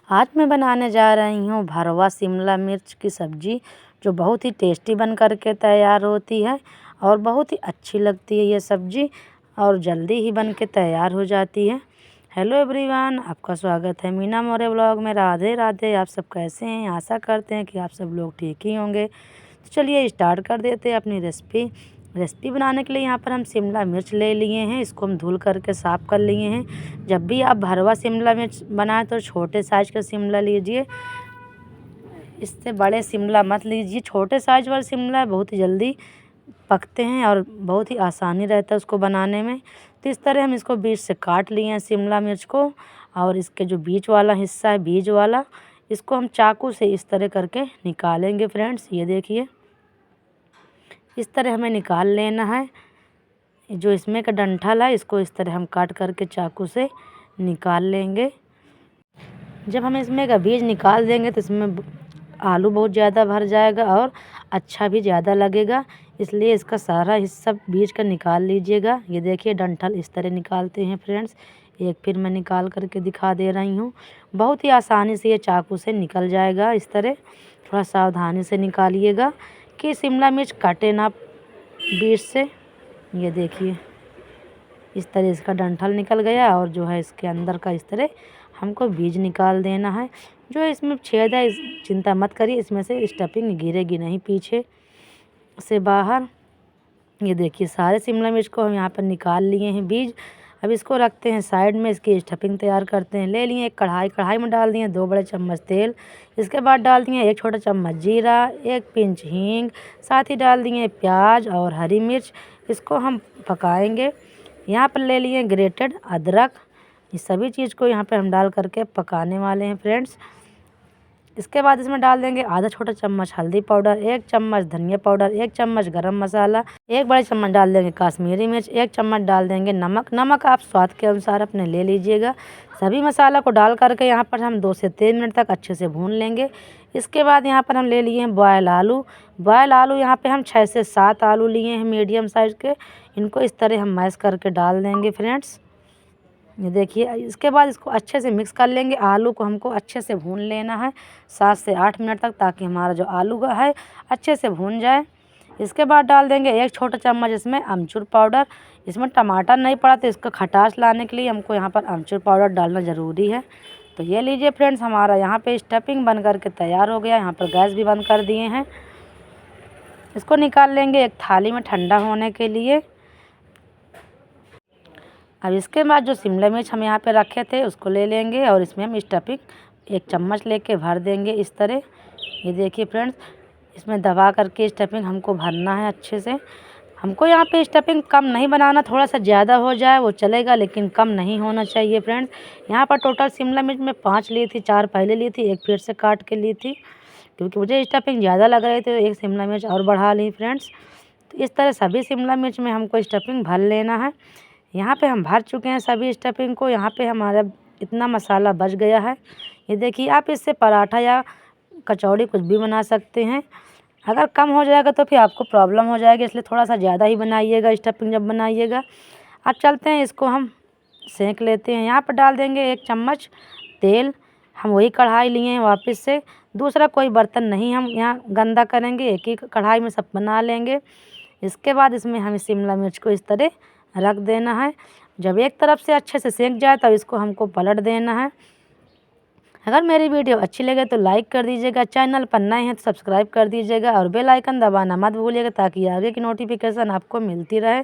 आज मैं बनाने जा रही हूँ भरवा शिमला मिर्च की सब्ज़ी, जो बहुत ही टेस्टी बन कर के तैयार होती है और बहुत ही अच्छी लगती है ये सब्ज़ी और जल्दी ही बन के तैयार हो जाती है। हेलो एवरीवन, आपका स्वागत है मीना मौर्य ब्लॉग में। राधे राधे। आप सब कैसे हैं? आशा करते हैं कि आप सब लोग ठीक ही होंगे। तो चलिए स्टार्ट कर देते हैं अपनी रेसिपी बनाने के लिए यहाँ पर हम शिमला मिर्च ले लिए हैं। इसको हम धुल करके साफ़ कर लिए हैं। जब भी आप भरवा शिमला मिर्च बनाएं तो छोटे साइज़ का शिमला लीजिए, इससे बड़े शिमला मत लीजिए। छोटे साइज़ वाले शिमला बहुत ही जल्दी पकते हैं और बहुत ही आसानी रहता है उसको बनाने में। तो इस तरह हम इसको बीच से काट लिए हैं शिमला मिर्च को, और इसके जो बीच वाला हिस्सा है, बीज वाला, इसको हम चाकू से इस तरह करके निकालेंगे फ्रेंड्स। ये देखिए, इस तरह हमें निकाल लेना है। जो इसमें का डंठल है, इसको इस तरह हम काट करके चाकू से निकाल लेंगे। जब हम इसमें का बीज निकाल देंगे तो इसमें आलू बहुत ज़्यादा भर जाएगा और अच्छा भी ज़्यादा लगेगा, इसलिए इसका सारा हिस्सा बीज का निकाल लीजिएगा। ये देखिए, डंठल इस तरह निकालते हैं फ्रेंड्स। एक फिर मैं निकाल करके दिखा दे रही हूँ। बहुत ही आसानी से ये चाकू से निकल जाएगा। इस तरह थोड़ा सावधानी से निकालिएगा कि शिमला मिर्च काटे ना बीज से। ये देखिए, इस तरह इसका डंठल निकल गया और जो है इसके अंदर का इस तरह हमको बीज निकाल देना है। जो इसमें छेद है, चिंता मत करिए, इसमें से स्टफिंग गिरेगी नहीं पीछे से बाहर। ये देखिए, सारे शिमला मिर्च को हम यहाँ पर निकाल लिए हैं बीज। अब इसको रखते हैं साइड में, इसकी स्टफिंग तैयार करते हैं। ले लिए एक कढ़ाई में डाल दिए 2 बड़े चम्मच तेल। इसके बाद डाल दिए 1 छोटा चम्मच जीरा, 1 पिंच हींग, साथ ही डाल दिए प्याज और हरी मिर्च। इसको हम पकाएंगे। यहाँ पर ले लिए ग्रेटेड अदरक। इस सभी चीज़ को यहाँ पे हम डाल करके पकाने वाले हैं फ्रेंड्स। इसके बाद इसमें डाल देंगे आधा छोटा चम्मच हल्दी पाउडर, 1 चम्मच धनिया पाउडर, 1 चम्मच गरम मसाला, 1 बड़े चम्मच डाल देंगे काश्मीरी मिर्च, 1 चम्मच डाल देंगे नमक आप स्वाद के अनुसार अपने ले लीजिएगा। सभी मसाला को डाल करके यहाँ पर हम 2 से 3 मिनट तक अच्छे से भून लेंगे। इसके बाद यहाँ पर हम ले लिए हैं बॉयल आलू यहाँ पे हम 6 से 7 आलू लिए हैं मीडियम साइज़ के। इनको इस तरह हम मैश करके डाल देंगे फ्रेंड्स। ये देखिए, इसके बाद इसको अच्छे से मिक्स कर लेंगे। आलू को हमको अच्छे से भून लेना है 7 से 8 मिनट तक, ताकि हमारा जो आलू का है अच्छे से भून जाए। इसके बाद डाल देंगे 1 छोटा चम्मच इसमें अमचूर पाउडर। इसमें टमाटर नहीं पड़ा तो इसका खटास लाने के लिए हमको यहाँ पर अमचूर पाउडर डालना ज़रूरी है। तो ये लीजिए फ्रेंड्स, हमारा यहाँ पे स्टफिंग बन करके तैयार हो गया। यहाँ पर गैस भी बंद कर दिए हैं। इसको निकाल लेंगे एक थाली में ठंडा होने के लिए। अब इसके बाद जो शिमला मिर्च हम यहाँ पे रखे थे उसको ले लेंगे और इसमें हम स्टफिंग 1 चम्मच लेके भर देंगे इस तरह। ये देखिए फ्रेंड्स, इसमें दबा करके स्टफिंग हमको भरना है अच्छे से। हमको यहाँ पे स्टफिंग कम नहीं बनाना, थोड़ा सा ज़्यादा हो जाए वो चलेगा, लेकिन कम नहीं होना चाहिए फ्रेंड्स। यहाँ पर टोटल शिमला मिर्च में 5 ली थी, 4 पहले ली थी, 1 फिर से काट के ली थी, क्योंकि मुझे स्टफिंग ज़्यादा लग रही थी तो 1 शिमला मिर्च और बढ़ा ली फ्रेंड्स। तो इस तरह सभी शिमला मिर्च में हमको स्टफिंग भर लेना है। यहाँ पे हम भर चुके हैं सभी स्टफिंग को। यहाँ पे हमारा इतना मसाला बच गया है। ये देखिए, आप इससे पराठा या कचौड़ी कुछ भी बना सकते हैं। अगर कम हो जाएगा तो फिर आपको प्रॉब्लम हो जाएगी, इसलिए थोड़ा सा ज़्यादा ही बनाइएगा स्टफिंग जब बनाइएगा। अब चलते हैं, इसको हम सेंक लेते हैं। यहाँ पर डाल देंगे 1 चम्मच तेल। हम वही कढ़ाई लिए हैं वापस से, दूसरा कोई बर्तन नहीं हम यहाँ गंदा करेंगे, एक ही कढ़ाई में सब बना लेंगे। इसके बाद इसमें हमें शिमला मिर्च को इस तरह रख देना है। जब एक तरफ से अच्छे से सेंक जाए तब इसको हमको पलट देना है। अगर मेरी वीडियो अच्छी लगे तो लाइक कर दीजिएगा, चैनल पर नए हैं तो सब्सक्राइब कर दीजिएगा और बेल आइकन दबाना मत भूलिएगा, ताकि आगे की नोटिफिकेशन आपको मिलती रहे।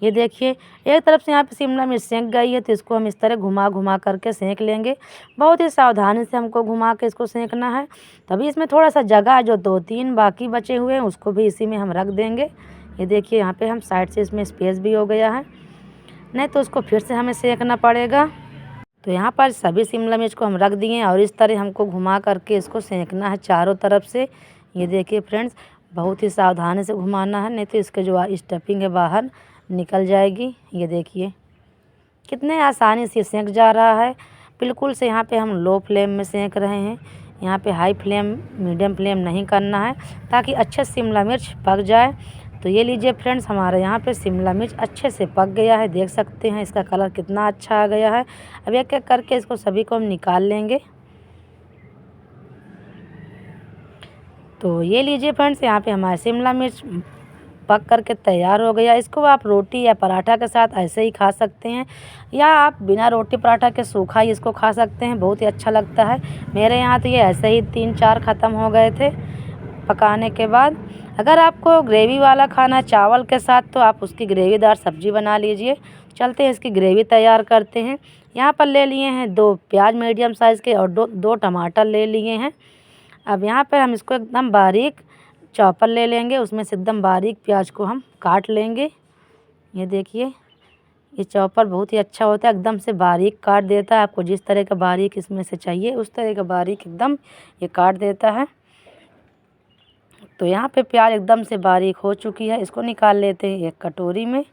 ये देखिए, एक तरफ से यहाँ पे शिमला मिर्च सेंक गई है तो इसको हम इस तरह घुमा करके सेंक लेंगे। बहुत ही सावधानी से हमको घुमा के इसको सेंकना है। तभी इसमें थोड़ा सा जगह जो 2-3 बाकी बचे हुए हैं उसको भी इसी में हम रख देंगे। ये देखिए, यहाँ पे हम साइड से इसमें स्पेस भी हो गया है, नहीं तो उसको फिर से हमें सेकना पड़ेगा। तो यहाँ पर सभी शिमला मिर्च को हम रख दिए और इस तरह हमको घुमा करके इसको सेकना है चारों तरफ से। ये देखिए फ्रेंड्स, बहुत ही सावधानी से घुमाना है, नहीं तो इसके जो स्टफिंग है बाहर निकल जाएगी। ये देखिए, कितने आसानी से सेंक जा रहा है। बिल्कुल से यहाँ पे हम लो फ्लेम में सेंक रहे हैं। यहाँ पे हाई फ्लेम, मीडियम फ्लेम नहीं करना है, ताकि अच्छे शिमला मिर्च पक जाए। तो ये लीजिए फ्रेंड्स, हमारे यहाँ पे शिमला मिर्च अच्छे से पक गया है। देख सकते हैं इसका कलर कितना अच्छा आ गया है। अब एक एक करके इसको सभी को हम निकाल लेंगे। तो ये लीजिए फ्रेंड्स, यहाँ पे हमारा शिमला मिर्च पक करके तैयार हो गया। इसको आप रोटी या पराठा के साथ ऐसे ही खा सकते हैं, या आप बिना रोटी पराठा के सूखा ही इसको खा सकते हैं, बहुत ही अच्छा लगता है। मेरे यहाँ तो ये ऐसे ही 3-4 ख़त्म हो गए थे पकाने के बाद। अगर आपको ग्रेवी वाला खाना है चावल के साथ, तो आप उसकी ग्रेवीदार सब्ज़ी बना लीजिए। चलते हैं इसकी ग्रेवी तैयार करते हैं। यहाँ पर ले लिए हैं 2 प्याज मीडियम साइज़ के और 2 टमाटर ले लिए हैं। अब यहाँ पर हम इसको एकदम बारीक चॉपर ले लेंगे, उसमें से एकदम बारीक प्याज को हम काट लेंगे। ये देखिए, ये चॉपर बहुत ही अच्छा होता है, एकदम से बारीक काट देता है। आपको जिस तरह का बारीक इसमें से चाहिए उस तरह का बारीक एकदम ये काट देता है। तो यहाँ पे प्याज एकदम से बारीक हो चुकी है, इसको निकाल लेते हैं एक कटोरी में।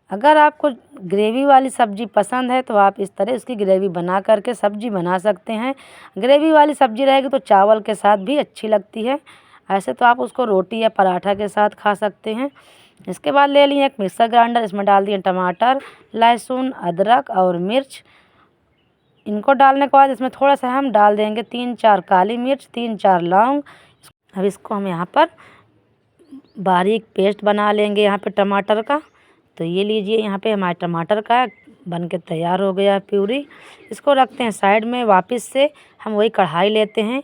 अगर आपको ग्रेवी वाली सब्ज़ी पसंद है तो आप इस तरह इसकी ग्रेवी बना करके सब्ज़ी बना सकते हैं। ग्रेवी वाली सब्ज़ी रहेगी तो चावल के साथ भी अच्छी लगती है, ऐसे तो आप उसको रोटी या पराठा के साथ खा सकते हैं। इसके बाद ले लिए एक मिक्सर ग्राइंडर, इसमें डाल दिए टमाटर, लहसुन, अदरक और मिर्च। इनको डालने के बाद इसमें थोड़ा सा हम डाल देंगे 3-4 काली मिर्च, 3-4 लौंग। अब इसको हम यहाँ पर बारीक पेस्ट बना लेंगे यहाँ पे टमाटर का। तो ये लीजिए, यहाँ पे हमारे टमाटर का बन के तैयार हो गया है प्यूरी। इसको रखते हैं साइड में। वापस से हम वही कढ़ाई लेते हैं।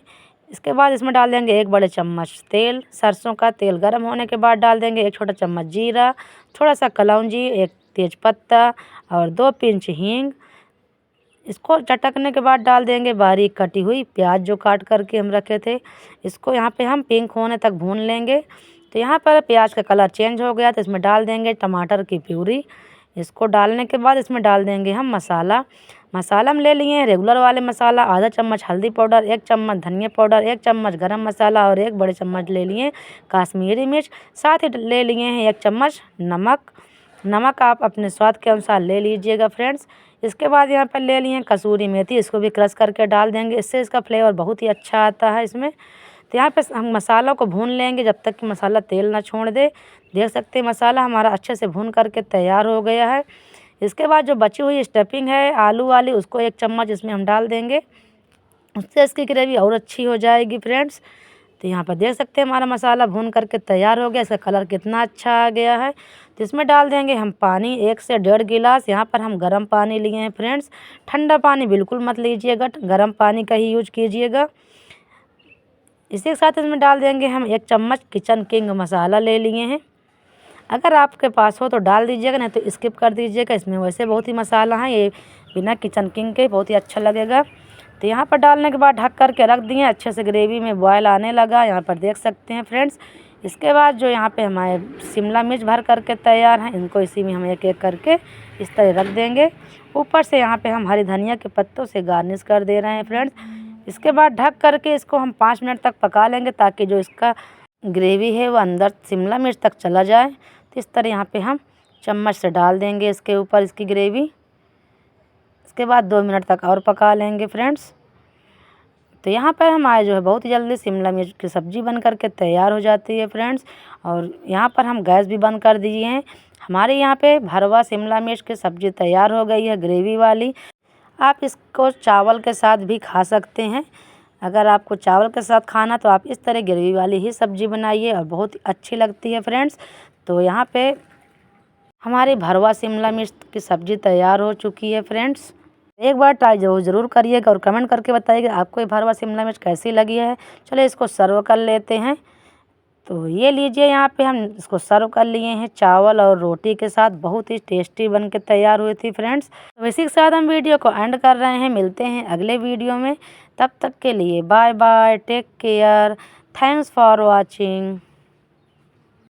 इसके बाद इसमें डाल देंगे 1 बड़े चम्मच तेल, सरसों का तेल। गर्म होने के बाद डाल देंगे 1 छोटा चम्मच जीरा, थोड़ा सा कलौंजी, 1 तेज़पत्ता और 2 पिंच हींग। इसको चटकने के बाद डाल देंगे बारीक कटी हुई प्याज जो काट करके हम रखे थे। इसको यहाँ पे हम पिंक होने तक भून लेंगे। तो यहाँ पर प्याज का कलर चेंज हो गया तो इसमें डाल देंगे टमाटर की प्यूरी। इसको डालने के बाद इसमें डाल देंगे हम मसाला। मसाला हम ले लिए हैं रेगुलर वाले मसाला, आधा चम्मच हल्दी पाउडर, 1 चम्मच धनिया पाउडर, 1 चम्मच गरम मसाला और 1 बड़े चम्मच ले लिए काश्मीरी मिर्च। साथ ही ले लिए हैं 1 चम्मच नमक। नमक आप अपने स्वाद के अनुसार ले लीजिएगा फ्रेंड्स। इसके बाद यहाँ पर ले लिए हैं कसूरी मेथी, इसको भी क्रश करके डाल देंगे, इससे इसका फ्लेवर बहुत ही अच्छा आता है इसमें। तो यहाँ पे हम मसालों को भून लेंगे जब तक कि मसाला तेल ना छोड़ दे। देख सकते हैं मसाला हमारा अच्छे से भून करके तैयार हो गया है। इसके बाद जो बची हुई स्टफिंग है आलू वाली, उसको 1 चम्मच इसमें हम डाल देंगे, उससे इसकी ग्रेवी और अच्छी हो जाएगी फ्रेंड्स। तो यहाँ पर देख सकते हैं हमारा मसाला भून करके तैयार हो गया, इसका कलर कितना अच्छा आ गया है। तो इसमें डाल देंगे हम पानी 1 से 1.5 गिलास। यहाँ पर हम गर्म पानी लिए हैं फ्रेंड्स, ठंडा पानी बिल्कुल मत लीजिएगा, गर्म पानी का ही यूज कीजिएगा। इसी के साथ इसमें डाल देंगे हम 1 चम्मच किचन किंग मसाला ले लिए हैं। अगर आपके पास हो तो डाल दीजिएगा, नहीं तो स्किप कर दीजिएगा। इसमें वैसे बहुत ही मसाला है, ये बिना किचन किंग के बहुत ही अच्छा लगेगा। तो यहाँ पर डालने के बाद ढक कर के रख दिए, अच्छे से ग्रेवी में बॉयल आने लगा, यहाँ पर देख सकते हैं फ्रेंड्स। इसके बाद जो यहाँ पे हमारे शिमला मिर्च भर करके तैयार हैं, इनको इसी में हम एक एक करके इस तरह रख देंगे। ऊपर से यहाँ पे हम हरी धनिया के पत्तों से गार्निश कर दे रहे हैं फ्रेंड्स। इसके बाद ढक करके इसको हम 5 मिनट तक पका लेंगे, ताकि जो इसका ग्रेवी है वो अंदर शिमला मिर्च तक चला जाए। तो इस तरह यहाँ पे हम चम्मच से डाल देंगे इसके ऊपर इसकी ग्रेवी। इसके बाद 2 मिनट तक और पका लेंगे फ्रेंड्स। तो यहाँ पर हमारे जो है बहुत ही जल्दी शिमला मिर्च की सब्ज़ी बन करके तैयार हो जाती है फ्रेंड्स। और यहाँ पर हम गैस भी बंद कर दिए हैं। हमारे यहाँ पे भरवा शिमला मिर्च की सब्ज़ी तैयार हो गई है ग्रेवी वाली। आप इसको चावल के साथ भी खा सकते हैं। अगर आपको चावल के साथ खाना तो आप इस तरह ग्रेवी वाली ही सब्ज़ी बनाइए और बहुत अच्छी लगती है फ्रेंड्स। तो यहाँ पे हमारी भरवा शिमला मिर्च की सब्ज़ी तैयार हो चुकी है फ्रेंड्स। एक बार ट्राई ज़रूर करिएगा और कमेंट करके बताइएगा आपको ये भरवा शिमला मिर्च कैसी लगी है। चलिए इसको सर्व कर लेते हैं। तो ये लीजिए, यहाँ पे हम इसको सर्व कर लिए हैं चावल और रोटी के साथ, बहुत ही टेस्टी बन के तैयार हुई थी फ्रेंड्स। तो इसी के साथ हम वीडियो को एंड कर रहे हैं, मिलते हैं अगले वीडियो में। तब तक के लिए bye bye, take care, thanks for watching.